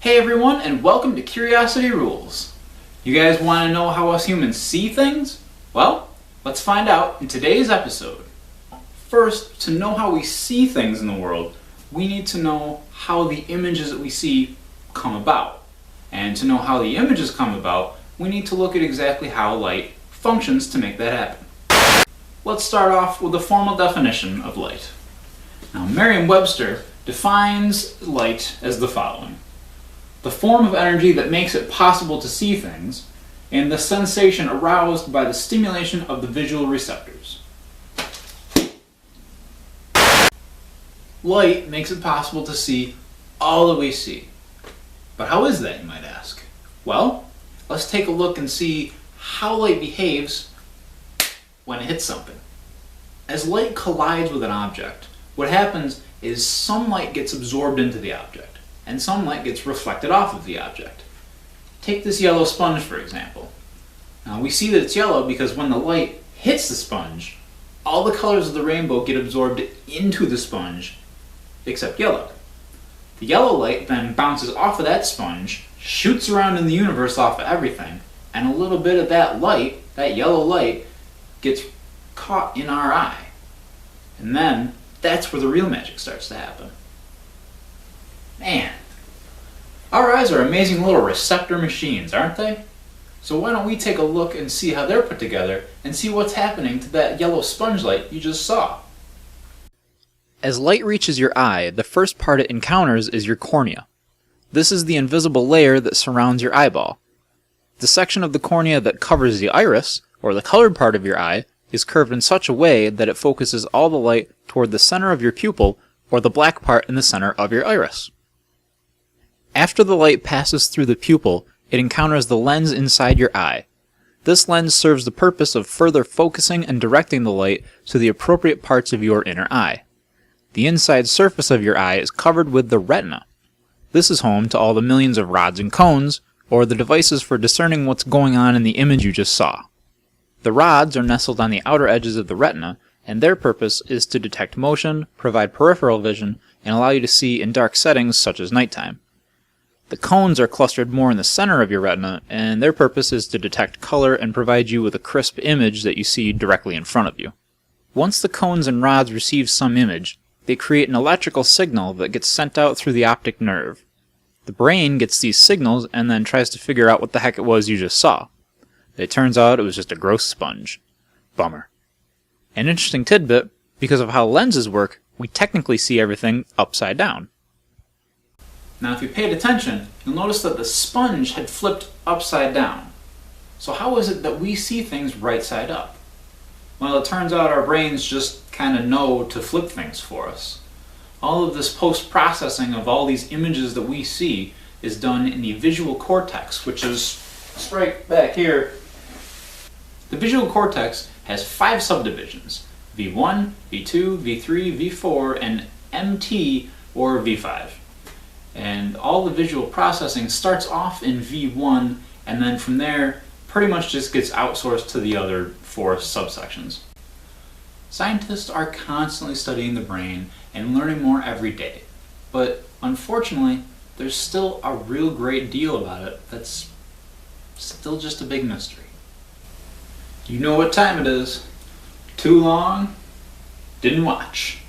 Hey everyone, and welcome to Curiosity Rules. You guys want to know how us humans see things? Well, let's find out in today's episode. First, to know how we see things in the world, we need to know how the images that we see come about. And to know how the images come about, we need to look at exactly how light functions to make that happen. Let's start off with a formal definition of light. Now, Merriam-Webster defines light as the following: the form of energy that makes it possible to see things, and the sensation aroused by the stimulation of the visual receptors. Light makes it possible to see all that we see. But how is that, you might ask? Well, let's take a look and see how light behaves when it hits something. As light collides with an object, what happens is some light gets absorbed into the object, and some light gets reflected off of the object. Take this yellow sponge, for example. Now we see that it's yellow because when the light hits the sponge, all the colors of the rainbow get absorbed into the sponge, except yellow. The yellow light then bounces off of that sponge, shoots around in the universe off of everything, and a little bit of that light, that yellow light, gets caught in our eye. And then that's where the real magic starts to happen. Man, our eyes are amazing little receptor machines, aren't they? So why don't we take a look and see how they're put together and see what's happening to that yellow sponge light you just saw. As light reaches your eye, the first part it encounters is your cornea. This is the invisible layer that surrounds your eyeball. The section of the cornea that covers the iris, or the colored part of your eye, is curved in such a way that it focuses all the light toward the center of your pupil, or the black part in the center of your iris. After the light passes through the pupil, it encounters the lens inside your eye. This lens serves the purpose of further focusing and directing the light to the appropriate parts of your inner eye. The inside surface of your eye is covered with the retina. This is home to all the millions of rods and cones, or the devices for discerning what's going on in the image you just saw. The rods are nestled on the outer edges of the retina, and their purpose is to detect motion, provide peripheral vision, and allow you to see in dark settings such as nighttime. The cones are clustered more in the center of your retina, and their purpose is to detect color and provide you with a crisp image that you see directly in front of you. Once the cones and rods receive some image, they create an electrical signal that gets sent out through the optic nerve. The brain gets these signals and then tries to figure out what the heck it was you just saw. It turns out it was just a gross sponge. Bummer. An interesting tidbit, because of how lenses work, we technically see everything upside down. Now if you paid attention, you'll notice that the sponge had flipped upside down. So how is it that we see things right side up? Well, it turns out our brains just kind of know to flip things for us. All of this post-processing of all these images that we see is done in the visual cortex, which is right back here. The visual cortex has 5 subdivisions: V1, V2, V3, V4, and MT or V5. And all the visual processing starts off in V1, and then from there pretty much just gets outsourced to the other 4 subsections. Scientists are constantly studying the brain and learning more every day, but unfortunately there's still a real great deal about it that's still just a big mystery. You know what time it is. Too long? Didn't watch.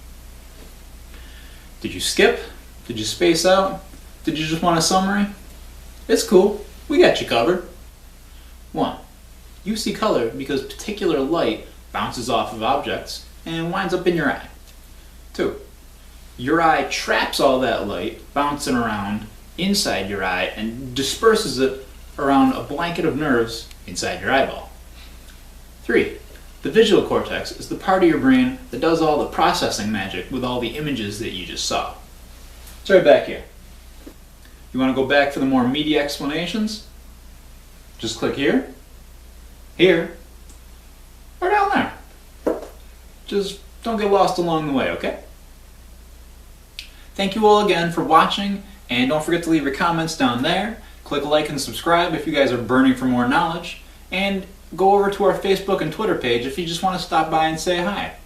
Did you skip? Did you space out? Did you just want a summary? It's cool. We got you covered. 1. You see color because particular light bounces off of objects and winds up in your eye. 2. Your eye traps all that light bouncing around inside your eye and disperses it around a blanket of nerves inside your eyeball. 3. The visual cortex is the part of your brain that does all the processing magic with all the images that you just saw. It's right back here. You want to go back for the more meaty explanations? Just click here, here, or down there. Just don't get lost along the way, okay? Thank you all again for watching, and don't forget to leave your comments down there. Click like and subscribe if you guys are burning for more knowledge, and go over to our Facebook and Twitter page if you just want to stop by and say hi.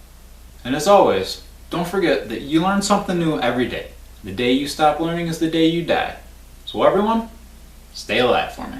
And as always, don't forget that you learn something new every day. The day you stop learning is the day you die. So everyone, stay alive for me.